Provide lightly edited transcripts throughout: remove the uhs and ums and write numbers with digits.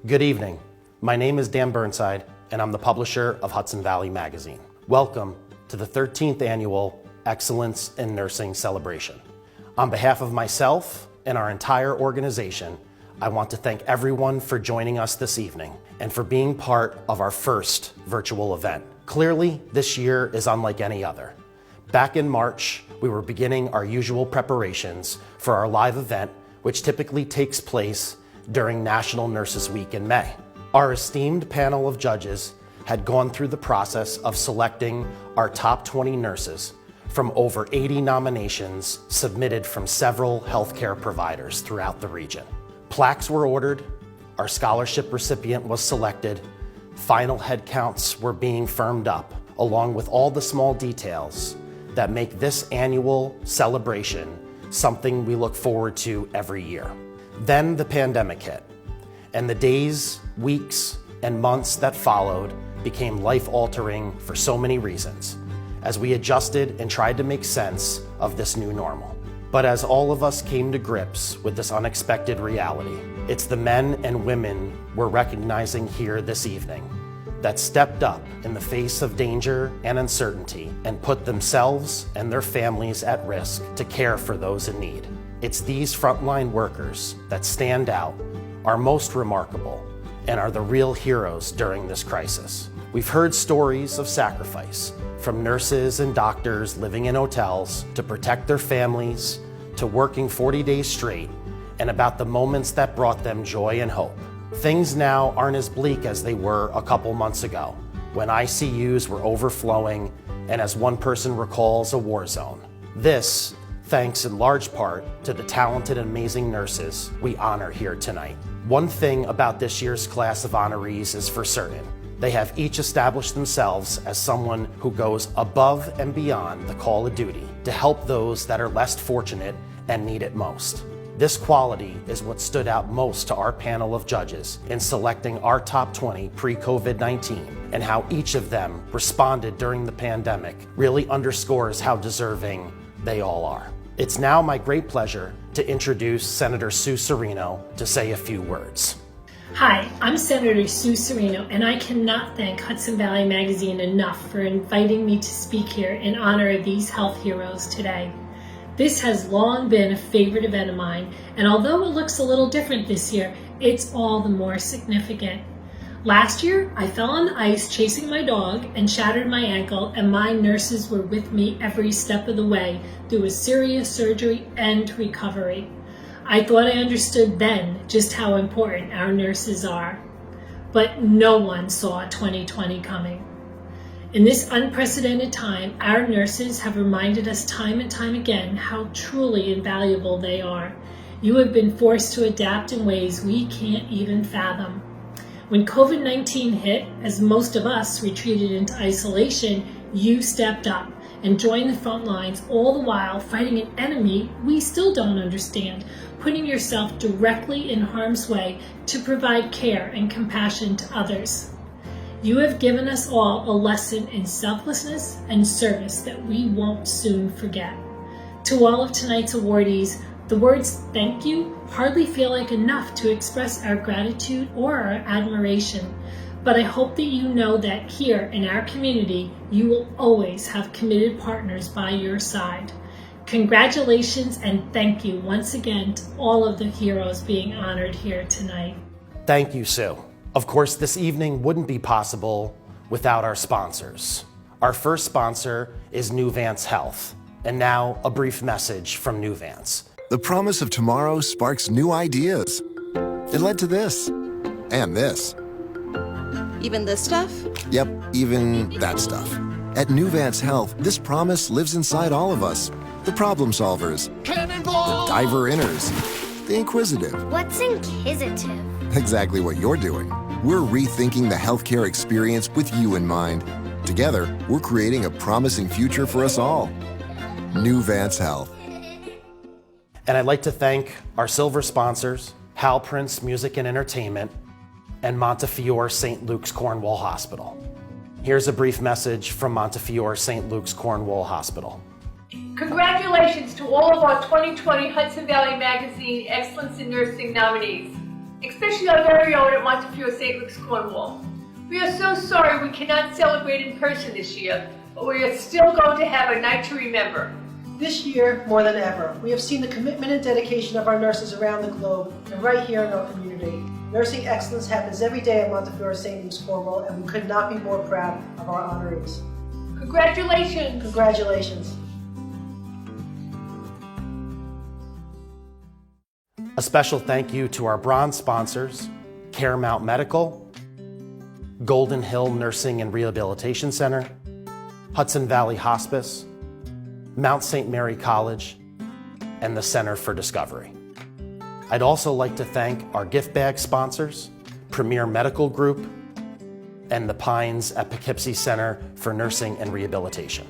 Good evening. My name is Dan Burnside, and I'm the publisher of Hudson Valley Magazine. Welcome to the 13th Annual Excellence in Nursing Celebration. On behalf of myself and our entire organization, I want to thank everyone for joining us this evening and for being part of our first virtual event. Clearly, this year is unlike any other. Back in March, we were beginning our usual preparations for our live event, which typically takes place during National Nurses Week in May. Our esteemed panel of judges had gone through the process of selecting our top 20 nurses from over 80 nominations submitted from several healthcare providers throughout the region. Plaques were ordered, our scholarship recipient was selected, final headcounts were being firmed up, along with all the small details that make this annual celebration something we look forward to every year. Then the pandemic hit, and the days, weeks, and months that followed became life-altering for so many reasons, as we adjusted and tried to make sense of this new normal. But as all of us came to grips with this unexpected reality, it's the men and women we're recognizing here this evening that stepped up in the face of danger and uncertainty and put themselves and their families at risk to care for those in need. It's these frontline workers that stand out, are most remarkable, and are the real heroes during this crisis. We've heard stories of sacrifice, from nurses and doctors living in hotels to protect their families, to working 40 days straight, and about the moments that brought them joy and hope. Things now aren't as bleak as they were a couple months ago, when ICUs were overflowing and, as one person recalls, a war zone. This, thanks in large part to the talented and amazing nurses we honor here tonight. One thing about this year's class of honorees is for certain. They have each established themselves as someone who goes above and beyond the call of duty to help those that are less fortunate and need it most. This quality is what stood out most to our panel of judges in selecting our top 20 pre-COVID-19, and how each of them responded during the pandemic really underscores how deserving they all are. It's now my great pleasure to introduce Senator Sue Serino to say a few words. Hi, I'm Senator Sue Serino, and I cannot thank Hudson Valley Magazine enough for inviting me to speak here in honor of these health heroes today. This has long been a favorite event of mine, and although it looks a little different this year, it's all the more significant. Last year, I fell on the ice chasing my dog and shattered my ankle, and my nurses were with me every step of the way through a serious surgery and recovery. I thought I understood then just how important our nurses are, but no one saw 2020 coming. In this unprecedented time, our nurses have reminded us time and time again how truly invaluable they are. You have been forced to adapt in ways we can't even fathom. When COVID-19 hit, as most of us retreated into isolation, you stepped up and joined the front lines, all the while fighting an enemy we still don't understand, putting yourself directly in harm's way to provide care and compassion to others. You have given us all a lesson in selflessness and service that we won't soon forget. To all of tonight's awardees, the words thank you hardly feel like enough to express our gratitude or our admiration, but I hope that you know that here in our community, you will always have committed partners by your side. Congratulations and thank you once again to all of the heroes being honored here tonight. Thank you, Sue. Of course, this evening wouldn't be possible without our sponsors. Our first sponsor is Nuvance Health, and now a brief message from Nuvance. The promise of tomorrow sparks new ideas. It led to this, and this. Even this stuff? Yep, even that stuff. At Nuvance Health, this promise lives inside all of us. The problem solvers, Cannonball! the diver-inners, the inquisitive. What's inquisitive? Exactly what you're doing. We're rethinking the healthcare experience with you in mind. Together, we're creating a promising future for us all. Nuvance Health. And I'd like to thank our silver sponsors, Hal Prince Music and Entertainment, and Montefiore St. Luke's Cornwall Hospital. Here's a brief message from Montefiore St. Luke's Cornwall Hospital. Congratulations to all of our 2020 Hudson Valley Magazine Excellence in Nursing nominees. especially our very own at Montefiore St. Luke's Cornwall. We are so sorry we cannot celebrate in person this year, but we are still going to have a night to remember. This year, more than ever, we have seen the commitment and dedication of our nurses around the globe and right here in our community. Nursing excellence happens every day at Montefiore St. Luke's Cornwall, and we could not be more proud of our honorees. Congratulations! Congratulations. A special thank you to our bronze sponsors, Caremount Medical, Golden Hill Nursing and Rehabilitation Center, Hudson Valley Hospice, Mount St. Mary College, and the Center for Discovery. I'd also like to thank our gift bag sponsors, Premier Medical Group, and the Pines at Poughkeepsie Center for Nursing and Rehabilitation.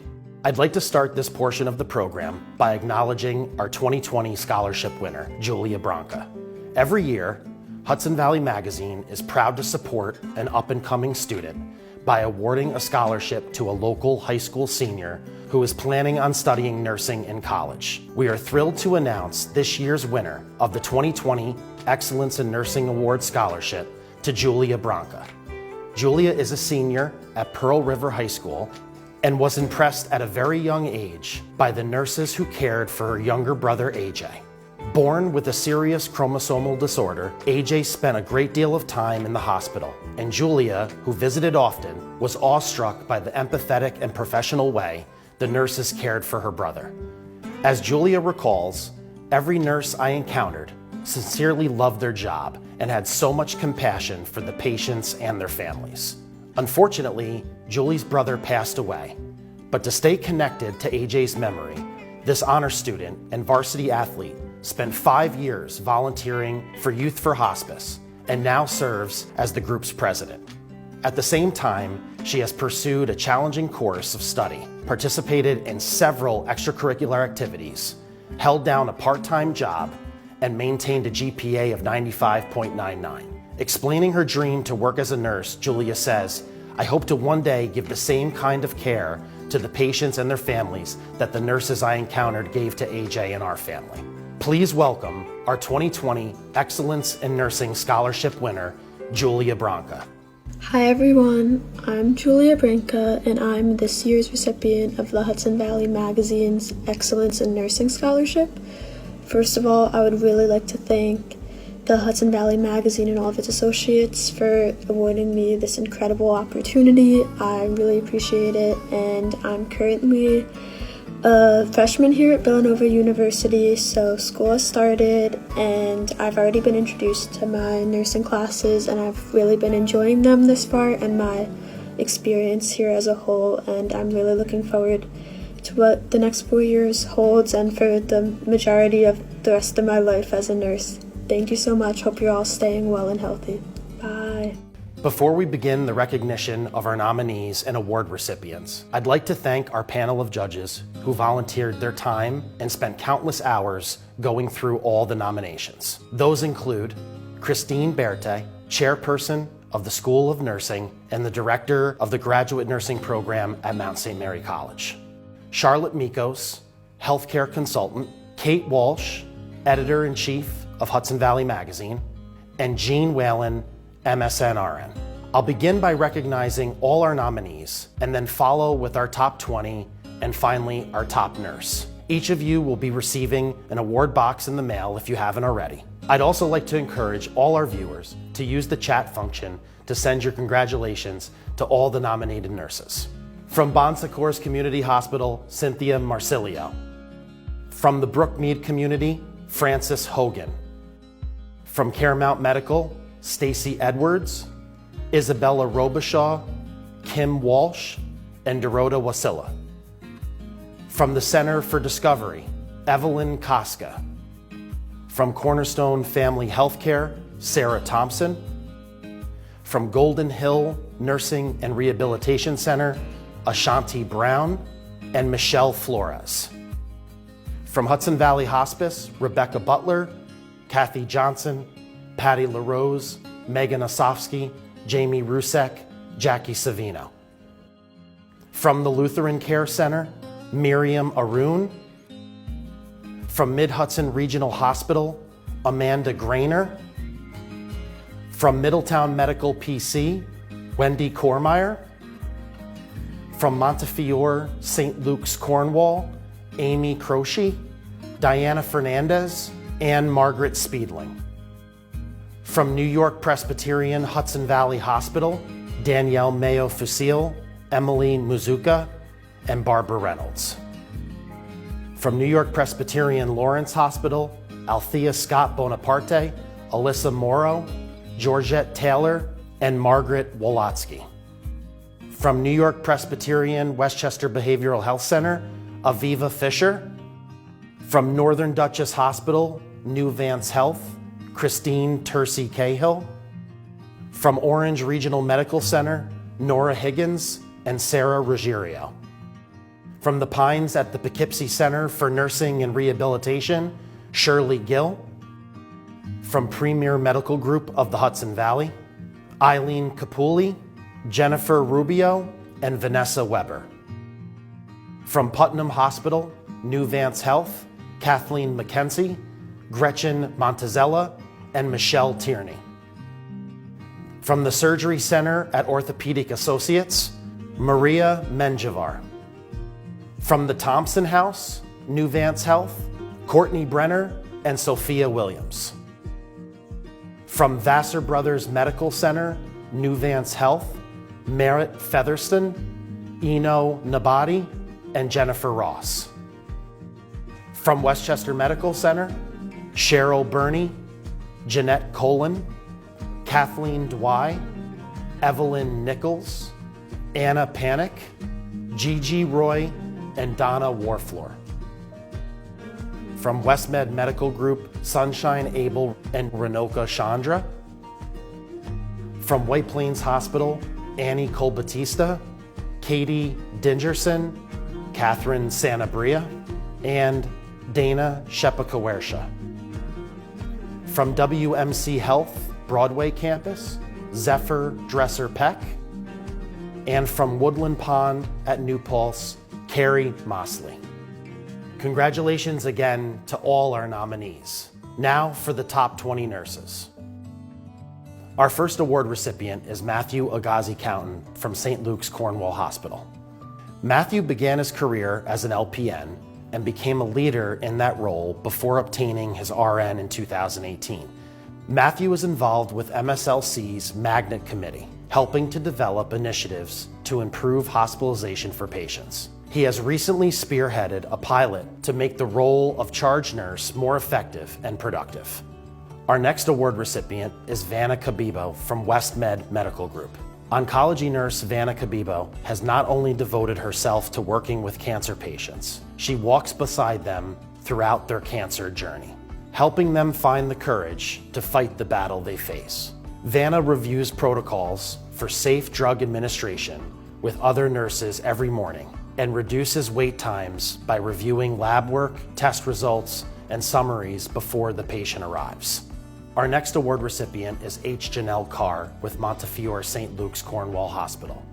I'd like to start this portion of the program by acknowledging our 2020 scholarship winner, Julia Branca. Every year, Hudson Valley Magazine is proud to support an up-and-coming student by awarding a scholarship to a local high school senior who is planning on studying nursing in college. We are thrilled to announce this year's winner of the 2020 Excellence in Nursing Award Scholarship to Julia Branca. Julia is a senior at Pearl River High School and was impressed at a very young age by the nurses who cared for her younger brother, AJ. Born with a serious chromosomal disorder, AJ spent a great deal of time in the hospital, and Julia, who visited often, was awestruck by the empathetic and professional way the nurses cared for her brother. As Julia recalls, every nurse I encountered sincerely loved their job and had so much compassion for the patients and their families. Unfortunately, Julie's brother passed away, but to stay connected to AJ's memory, this honor student and varsity athlete spent 5 years volunteering for Youth for Hospice and now serves as the group's president. At the same time, she has pursued a challenging course of study, participated in several extracurricular activities, held down a part-time job, and maintained a GPA of 95.99. Explaining her dream to work as a nurse, Julia says, "I hope to one day give the same kind of care to the patients and their families that the nurses I encountered gave to AJ and our family." Please welcome our 2020 Excellence in Nursing Scholarship winner, Julia Branca. Hi everyone, I'm Julia Branca and I'm this year's recipient of the Hudson Valley Magazine's Excellence in Nursing Scholarship. First of all, I would really like to thank the Hudson Valley Magazine and all of its associates for awarding me this incredible opportunity. I really appreciate it, and I'm currently a freshman here at Villanova University, so school has started and I've already been introduced to my nursing classes and I've really been enjoying them this far and my experience here as a whole, and I'm really looking forward to what the next 4 years holds and for the majority of the rest of my life as a nurse. Thank you so much. Hope you're all staying well and healthy. Bye. Before we begin the recognition of our nominees and award recipients, I'd like to thank our panel of judges who volunteered their time and spent countless hours going through all the nominations. Those include Christine Berte, chairperson of the School of Nursing and the director of the Graduate Nursing Program at Mount St. Mary College; Charlotte Mikos, healthcare consultant; Kate Walsh, editor-in-chief of Hudson Valley Magazine; and Jean Whalen, MSNRN. I'll begin by recognizing all our nominees and then follow with our top 20 and finally our top nurse. Each of you will be receiving an award box in the mail if you haven't already. I'd also like to encourage all our viewers to use the chat function to send your congratulations to all the nominated nurses. From Bon Secours Community Hospital, Cynthia Marsilio. From the Brookmead Community, Frances Hogan. From Caremount Medical, Stacy Edwards, Isabella Robichaud, Kim Walsh, and Dorota Wasilla. From the Center for Discovery, Evelyn Koska. From Cornerstone Family Healthcare, Sarah Thompson. From Golden Hill Nursing and Rehabilitation Center, Ashanti Brown and Michelle Flores. From Hudson Valley Hospice, Rebecca Butler, Kathy Johnson, Patty LaRose, Megan Osofsky, Jamie Rusek, Jackie Savino. From the Lutheran Care Center, Miriam Arun. From Mid-Hudson Regional Hospital, Amanda Grainer. From Middletown Medical PC, Wendy Cormeyer. From Montefiore St. Luke's Cornwall, Amy Croce, Diana Fernandez, and Margaret Speedling. From New York Presbyterian Hudson Valley Hospital, Danielle Mayo Fusil, Emily Muzuka, and Barbara Reynolds. From New York Presbyterian Lawrence Hospital, Althea Scott Bonaparte, Alyssa Morrow, Georgette Taylor, and Margaret Wolotsky. From New York Presbyterian Westchester Behavioral Health Center, Aviva Fisher. From Northern Dutchess Hospital, New Vance Health, Christine Tercy Cahill. From Orange Regional Medical Center, Nora Higgins and Sarah Ruggiero. From the Pines at the Poughkeepsie Center for Nursing and Rehabilitation, Shirley Gill. From Premier Medical Group of the Hudson Valley, Eileen Capulli, Jennifer Rubio, and Vanessa Weber. From Putnam Hospital, New Vance Health, Kathleen McKenzie, Gretchen Montezella, and Michelle Tierney. From the Surgery Center at Orthopedic Associates, Maria Menjivar. From the Thompson House, New Vance Health, Courtney Brenner and Sophia Williams. From Vassar Brothers Medical Center, New Vance Health, Merritt Featherston, Eno Nabati, and Jennifer Ross. From Westchester Medical Center, Cheryl Burney, Jeanette Colin, Kathleen Dwy, Evelyn Nichols, Anna Panic, Gigi Roy, and Donna Warflor. From WestMed Medical Group, Sunshine Abel and Renoka Chandra. From White Plains Hospital, Annie Colbatista, Katie Dingerson, Catherine Sanabria, and Dana Shepakawersha. From WMC Health, Broadway Campus, Zephyr Dresser Peck. And from Woodland Pond at New Paltz, Carrie Mosley. Congratulations again to all our nominees. Now for the top 20 nurses. Our first award recipient is Matthew Agazi Countin from St. Luke's Cornwall Hospital. Matthew began his career as an LPN and became a leader in that role before obtaining his RN in 2018. Matthew is involved with MSLC's Magnet Committee, helping to develop initiatives to improve hospitalization for patients. He has recently spearheaded a pilot to make the role of charge nurse more effective and productive. Our next award recipient is Vanna Kabibo from WestMed Medical Group. Oncology nurse Vanna Kabibo has not only devoted herself to working with cancer patients, she walks beside them throughout their cancer journey, helping them find the courage to fight the battle they face. Vanna reviews protocols for safe drug administration with other nurses every morning and reduces wait times by reviewing lab work, test results, and summaries before the patient arrives. Our next award recipient is H. Janelle Carr with Montefiore St. Luke's Cornwall Hospital.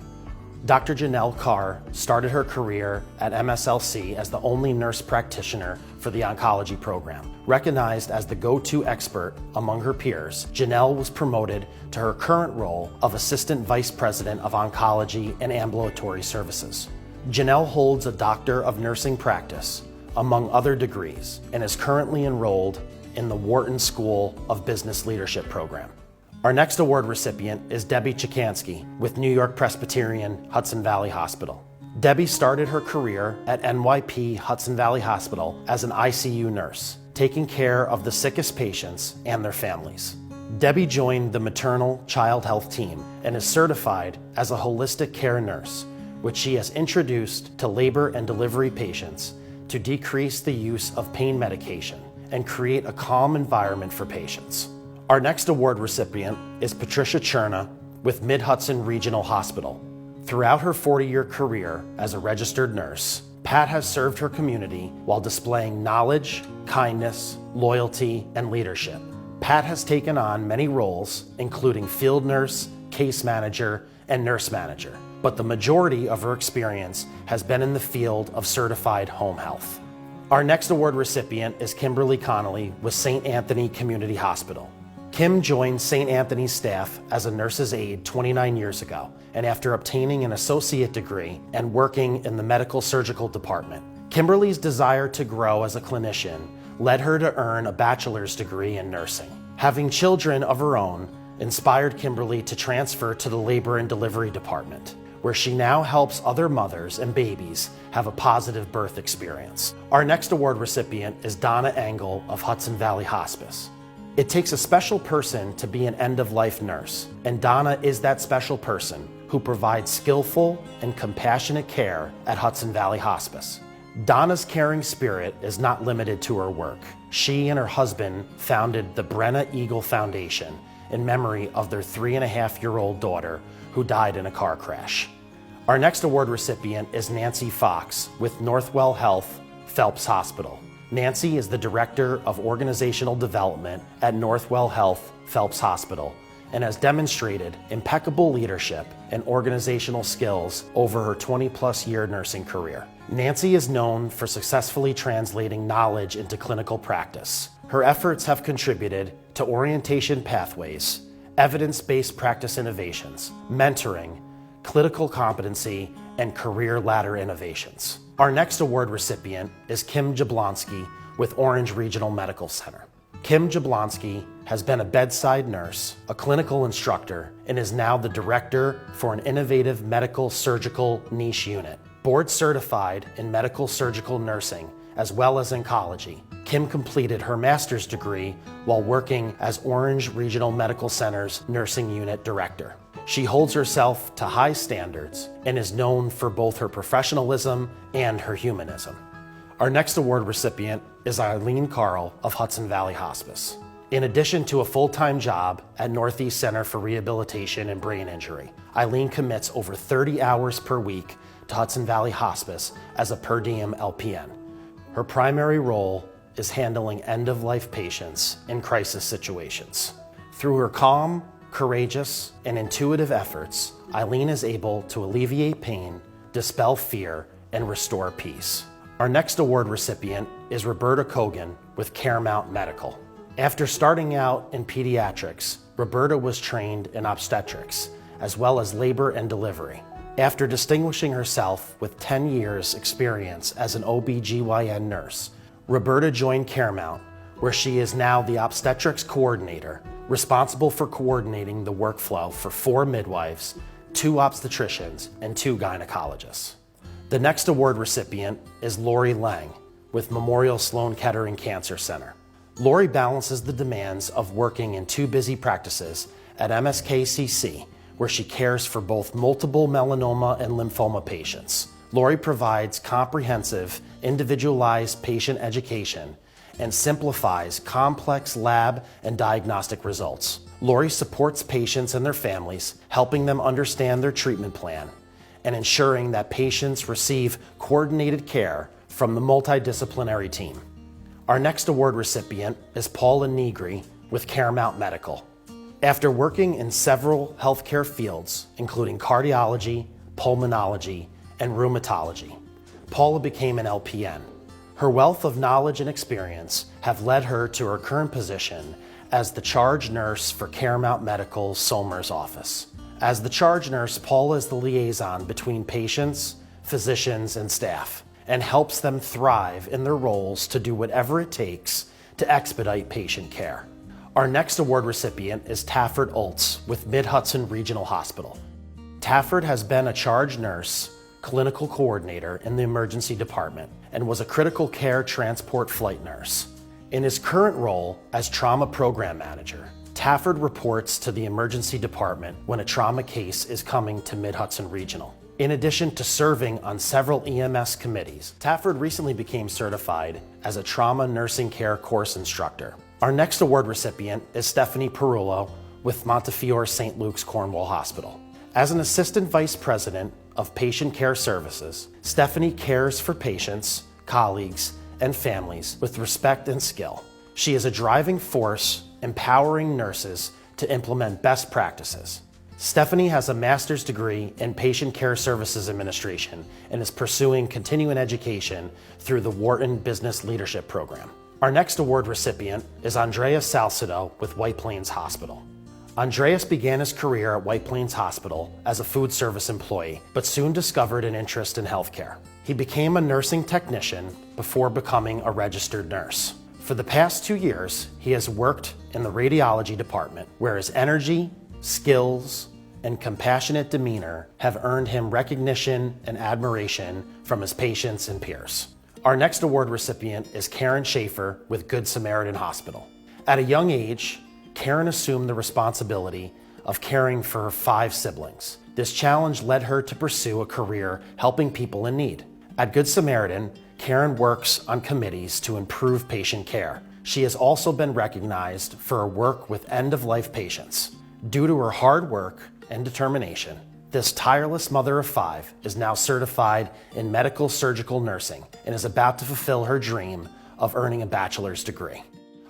Dr. Janelle Carr started her career at MSLC as the only nurse practitioner for the oncology program. Recognized as the go-to expert among her peers, Janelle was promoted to her current role of Assistant Vice President of Oncology and Ambulatory Services. Janelle holds a Doctor of Nursing practice, among other degrees, and is currently enrolled in the Wharton School of Business Leadership program. Our next award recipient is Debbie Chikansky with New York Presbyterian Hudson Valley Hospital. Debbie started her career at NYP Hudson Valley Hospital as an ICU nurse, taking care of the sickest patients and their families. Debbie joined the maternal child health team and is certified as a holistic care nurse, which she has introduced to labor and delivery patients to decrease the use of pain medication and create a calm environment for patients. Our next award recipient is Patricia Cherna with Mid-Hudson Regional Hospital. Throughout her 40-year career as a registered nurse, Pat has served her community while displaying knowledge, kindness, loyalty, and leadership. Pat has taken on many roles, including field nurse, case manager, and nurse manager, but the majority of her experience has been in the field of certified home health. Our next award recipient is Kimberly Connolly with St. Anthony Community Hospital. Kim joined St. Anthony's staff as a nurse's aide 29 years ago, and after obtaining an associate degree and working in the medical surgical department. Kimberly's desire to grow as a clinician led her to earn a bachelor's degree in nursing. Having children of her own inspired Kimberly to transfer to the labor and delivery department, where she now helps other mothers and babies have a positive birth experience. Our next award recipient is Donna Engel of Hudson Valley Hospice. It takes a special person to be an end-of-life nurse, and Donna is that special person who provides skillful and compassionate care at Hudson Valley Hospice. Donna's caring spirit is not limited to her work. She and her husband founded the Brenna Eagle Foundation in memory of their 3.5-year-old daughter who died in a car crash. Our next award recipient is Nancy Fox with Northwell Health, Phelps Hospital. Nancy is the Director of Organizational Development at Northwell Health, Phelps Hospital, and has demonstrated impeccable leadership and organizational skills over her 20-plus year nursing career. Nancy is known for successfully translating knowledge into clinical practice. Her efforts have contributed to orientation pathways, evidence-based practice innovations, mentoring, clinical competency, and career ladder innovations. Our next award recipient is Kim Jablonski with Orange Regional Medical Center. Kim Jablonski has been a bedside nurse, a clinical instructor, and is now the director for an innovative medical surgical niche unit. Board certified in medical surgical nursing as well as oncology, Kim completed her master's degree while working as Orange Regional Medical Center's nursing unit director. She holds herself to high standards and is known for both her professionalism and her humanism. Our next award recipient is Eileen Carl of Hudson Valley Hospice. In addition to a full-time job at Northeast Center for Rehabilitation and Brain Injury, Eileen commits over 30 hours per week to Hudson Valley Hospice as a per diem LPN. Her primary role is handling end-of-life patients in crisis situations. Through her calm, courageous, and intuitive efforts, Eileen is able to alleviate pain, dispel fear, and restore peace. Our next award recipient is Roberta Kogan with Caremount Medical. After starting out in pediatrics, Roberta was trained in obstetrics, as well as labor and delivery. After distinguishing herself with 10 years experience as an OB/GYN nurse, Roberta joined Caremount, where she is now the obstetrics coordinator, responsible for coordinating the workflow for 4 midwives, 2 obstetricians, and 2 gynecologists. The next award recipient is Lori Lang with Memorial Sloan Kettering Cancer Center. Lori balances the demands of working in 2 busy practices at MSKCC, where she cares for both multiple melanoma and lymphoma patients. Lori provides comprehensive, individualized patient education and simplifies complex lab and diagnostic results. Lori supports patients and their families, helping them understand their treatment plan and ensuring that patients receive coordinated care from the multidisciplinary team. Our next award recipient is Paula Negri with Caremount Medical. After working in several healthcare fields, including cardiology, pulmonology, and rheumatology, Paula became an LPN. Her wealth of knowledge and experience have led her to her current position as the charge nurse for Caremount Medical's Somers office. As the charge nurse, Paula is the liaison between patients, physicians, and staff, and helps them thrive in their roles to do whatever it takes to expedite patient care. Our next award recipient is Tafford Oltz with Mid-Hudson Regional Hospital. Tafford has been a charge nurse, clinical coordinator in the emergency department, and was a critical care transport flight nurse. In his current role as trauma program manager, Tafford reports to the emergency department when a trauma case is coming to Mid-Hudson Regional. In addition to serving on several EMS committees, Tafford recently became certified as a trauma nursing care course instructor. Our next award recipient is Stephanie Perullo with Montefiore St. Luke's Cornwall Hospital. As an Assistant Vice President of Patient Care Services, Stephanie cares for patients, colleagues, and families with respect and skill. She is a driving force, empowering nurses to implement best practices. Stephanie has a master's degree in Patient Care Services Administration and is pursuing continuing education through the Wharton Business Leadership Program. Our next award recipient is Andreas Salcido with White Plains Hospital. Andreas began his career at White Plains Hospital as a food service employee, but soon discovered an interest in healthcare. He became a nursing technician before becoming a registered nurse. For the past 2 years, he has worked in the radiology department, where his energy, skills, and compassionate demeanor have earned him recognition and admiration from his patients and peers. Our next award recipient is Karen Schaefer with Good Samaritan Hospital. At a young age, Karen assumed the responsibility of caring for her 5 siblings. This challenge led her to pursue a career helping people in need. At Good Samaritan, Karen works on committees to improve patient care. She has also been recognized for her work with end-of-life patients. Due to her hard work and determination, this tireless mother of 5 is now certified in medical surgical nursing and is about to fulfill her dream of earning a bachelor's degree.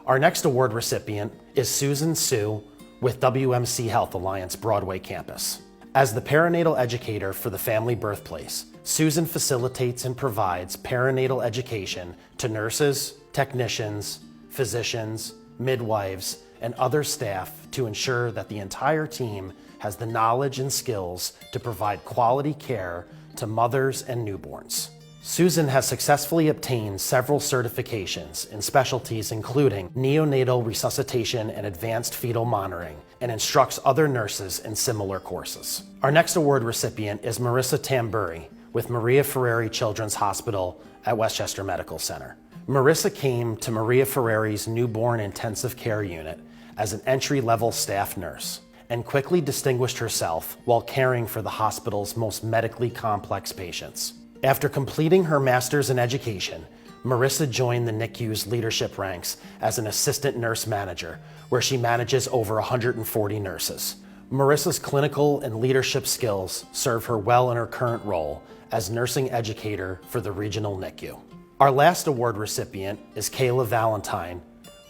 Our next award recipient is Susan Sue with WMC Health Alliance Broadway campus. As the perinatal educator for the family birthplace, Susan facilitates and provides perinatal education to nurses, technicians, physicians, midwives, and other staff to ensure that the entire team has the knowledge and skills to provide quality care to mothers and newborns. Susan has successfully obtained several certifications in specialties including neonatal resuscitation and advanced fetal monitoring, and instructs other nurses in similar courses. Our next award recipient is Marissa Tamburi with Maria Ferreri Children's Hospital at Westchester Medical Center. Marissa came to Maria Ferreri's newborn intensive care unit as an entry-level staff nurse and quickly distinguished herself while caring for the hospital's most medically complex patients. After completing her master's in education, Marissa joined the NICU's leadership ranks as an assistant nurse manager, where she manages over 140 nurses. Marissa's clinical and leadership skills serve her well in her current role as nursing educator for the regional NICU. Our last award recipient is Kayla Valentine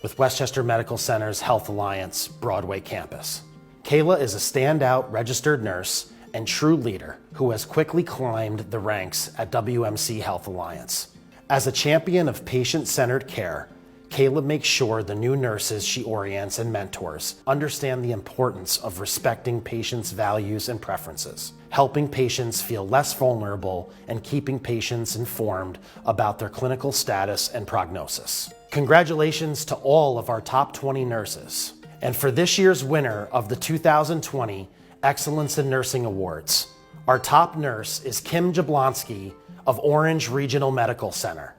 with Westchester Medical Center's Health Alliance Broadway campus. Kayla is a standout registered nurse and true leader who has quickly climbed the ranks at WMC Health Alliance. As a champion of patient-centered care, Kayla makes sure the new nurses she orients and mentors understand the importance of respecting patients' values and preferences, helping patients feel less vulnerable, and keeping patients informed about their clinical status and prognosis. Congratulations to all of our top 20 nurses. And for this year's winner of the 2020 Excellence in Nursing Awards, our top nurse is Kim Jablonski of Orange Regional Medical Center.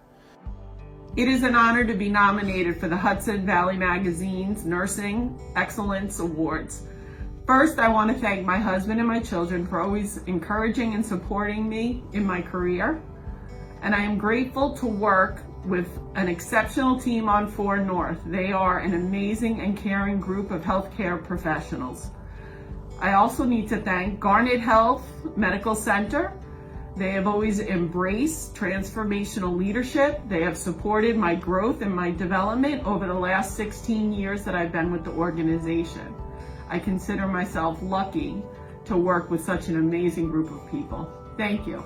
It is an honor to be nominated for the Hudson Valley Magazine's Nursing Excellence Awards. First, I want to thank my husband and my children for always encouraging and supporting me in my career. And I am grateful to work with an exceptional team on 4 North. They are an amazing and caring group of healthcare professionals. I also need to thank Garnet Health Medical Center. They have always embraced transformational leadership. They have supported my growth and my development over the last 16 years that I've been with the organization. I consider myself lucky to work with such an amazing group of people. Thank you.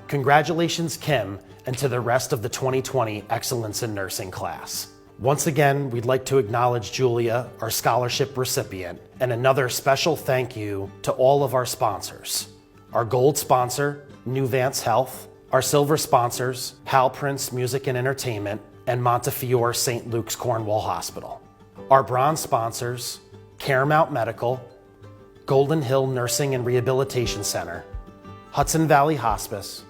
Congratulations, Kim, and to the rest of the 2020 Excellence in Nursing class. Once again, we'd like to acknowledge Julia, our scholarship recipient, and another special thank you to all of our sponsors. Our gold sponsor, Nuvance Health, our silver sponsors, Hal Prince Music and Entertainment, and Montefiore St. Luke's Cornwall Hospital. Our bronze sponsors, Caramount Medical, Golden Hill Nursing and Rehabilitation Center, Hudson Valley Hospice,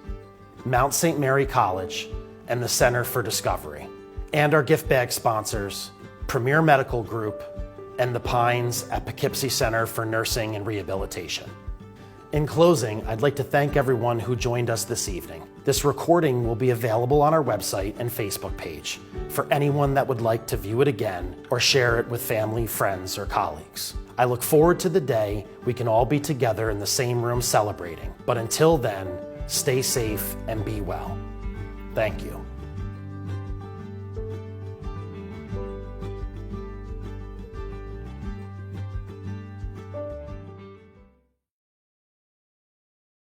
Mount St. Mary College, and the Center for Discovery. And our gift bag sponsors, Premier Medical Group, and the Pines at Poughkeepsie Center for Nursing and Rehabilitation. In closing, I'd like to thank everyone who joined us this evening. This recording will be available on our website and Facebook page for anyone that would like to view it again or share it with family, friends, or colleagues. I look forward to the day we can all be together in the same room celebrating. But until then, stay safe and be well. Thank you.